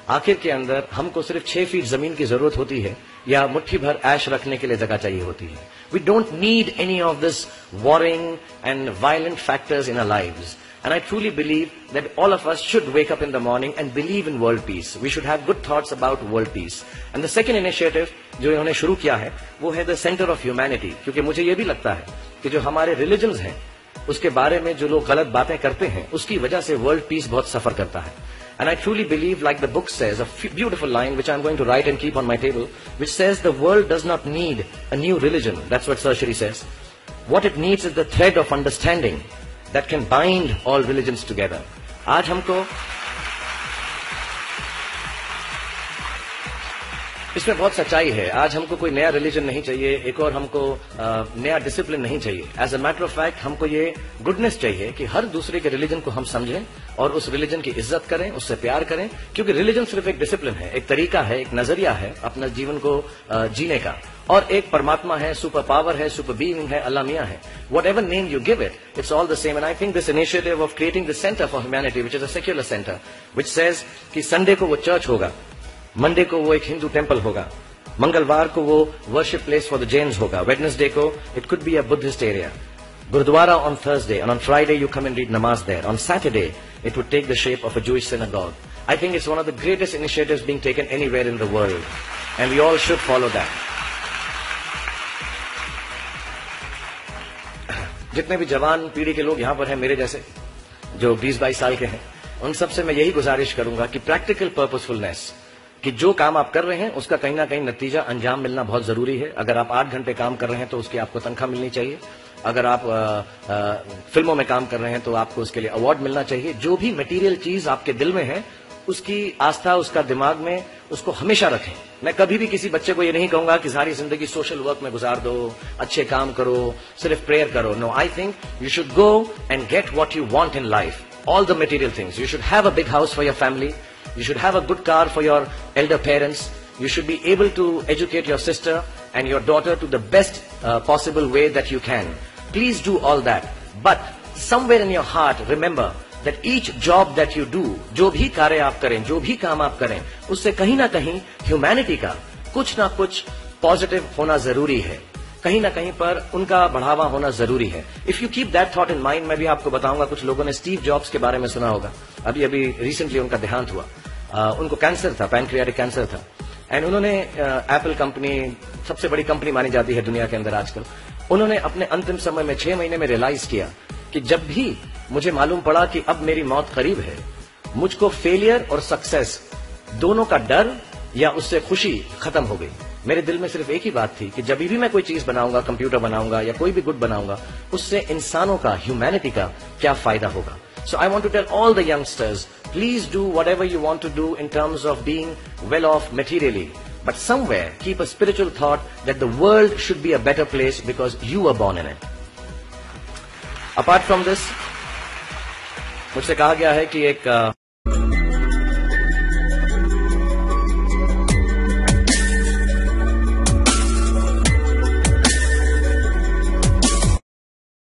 आखिर के अंदर हमको सिर्फ 6 फीट जमीन की जरूरत होती है या मुट्ठी भर ऐश रखने के लिए जगह चाहिए होती है. We don't need any of this warring and violent factors in our lives. And I truly believe that all of us should wake up in the morning and believe in world peace. We should have good thoughts about world peace. And the second initiative जो इन्होंने शुरू किया है वो है the Center of Humanity. क्योंकि मुझे ये भी लगता है कि जो हमारे रिलीजन्स हैं उसके बारे में जो लोग गलत बातें करते हैं उसकी वजह से वर्ल्ड पीस बहुत सफर करता है. And I truly believe, like the book says, a beautiful line which I'm going to write and keep on my table, which says the world does not need a new religion. That's what Sarshri says. What it needs is the thread of understanding that can bind all religions together. आज हमको इसमें बहुत सच्चाई है. आज हमको कोई नया रिलीजन नहीं चाहिए, एक और हमको नया डिसिप्लिन नहीं चाहिए. As a matter of fact हमको ये गुडनेस चाहिए कि हर दूसरे के रिलीजन को हम समझें और उस रिलीजन की इज्जत करें, उससे प्यार करें. क्योंकि रिलीजन सिर्फ एक डिसिप्लिन है, एक तरीका है, एक नजरिया है अपना जीवन को जीने का. और एक परमात्मा है, सुपर पावर है, सुपर बीइंग है, अल्लाह मियां है. What ever name you give it, it's all the same. And I think this initiative of creating this centre for humanity which is a secular centre which says कि Sunday को वो church होगा, Monday को वो एक Hindu temple होगा, मंगलवार को वो worship place for the Jains होगा, वेडनेसडे को it could be a Buddhist area, gurdwara on Thursday, and on Friday you come and read namaz there, on Saturday it would take the shape of a Jewish synagogue. I think it's one of the greatest initiatives being taken anywhere in the world, and we all should follow that. जितने भी जवान पीढ़ी के लोग यहाँ पर हैं मेरे जैसे जो 20-22 साल के हैं, उन सबसे मैं यही गुजारिश करूंगा कि प्रैक्टिकल पर्पसफुलनेस, कि जो काम आप कर रहे हैं उसका कहीं ना कहीं नतीजा अंजाम मिलना बहुत जरूरी है. अगर आप 8 घंटे काम कर रहे हैं तो उसकी आपको तनख्वाह मिलनी चाहिए. अगर आप फिल्मों में काम कर रहे हैं तो आपको उसके लिए अवार्ड मिलना चाहिए. जो भी मटेरियल चीज आपके दिल में है उसकी आस्था, उसका दिमाग में, उसको हमेशा रखें. मैं कभी भी किसी बच्चे को ये नहीं कहूंगा कि सारी जिंदगी सोशल वर्क में गुजार दो, अच्छे काम करो, सिर्फ प्रेयर करो. No, I think you should go and get what you want in life, all the material things. You should have a big house for your family, you should have a good car for your elder parents, you should be able to educate your sister and your daughter to the best possible way that you can. Please do all that, but somewhere in your heart remember that each job that you do, जो भी कार्य आप करें, जो भी काम आप करें, उससे कहीं ना कहीं ह्यूमैनिटी का कुछ ना कुछ पॉजिटिव होना जरूरी है, कहीं ना कहीं पर उनका बढ़ावा होना जरूरी है. If you keep that thought in mind, मैं भी आपको बताऊंगा, कुछ लोगों ने स्टीव जॉब्स के बारे में सुना होगा, अभी अभी रिसेंटली उनका देहांत हुआ. उनको कैंसर था, पैनक्रियाटिक कैंसर था, एंड उन्होंने एप्पल कंपनी सबसे बड़ी कंपनी मानी जाती है दुनिया के अंदर आजकल. उन्होंने अपने अंतिम समय में 6 महीने में रियलाइज किया कि जब भी मुझे मालूम पड़ा कि अब मेरी मौत करीब है, मुझको फेलियर और सक्सेस दोनों का डर या उससे खुशी खत्म हो गई. मेरे दिल में सिर्फ एक ही बात थी कि जब भी मैं कोई चीज बनाऊंगा, कंप्यूटर बनाऊंगा या कोई भी गुड बनाऊंगा, उससे इंसानों का, ह्यूमैनिटी का क्या फायदा होगा. So I want to tell all the youngsters, please do whatever you want to do in terms of being well off materially, but somewhere keep a spiritual thought that the world should be a better place because you were born in it. Apart from this, मुझसे कहा गया है कि एक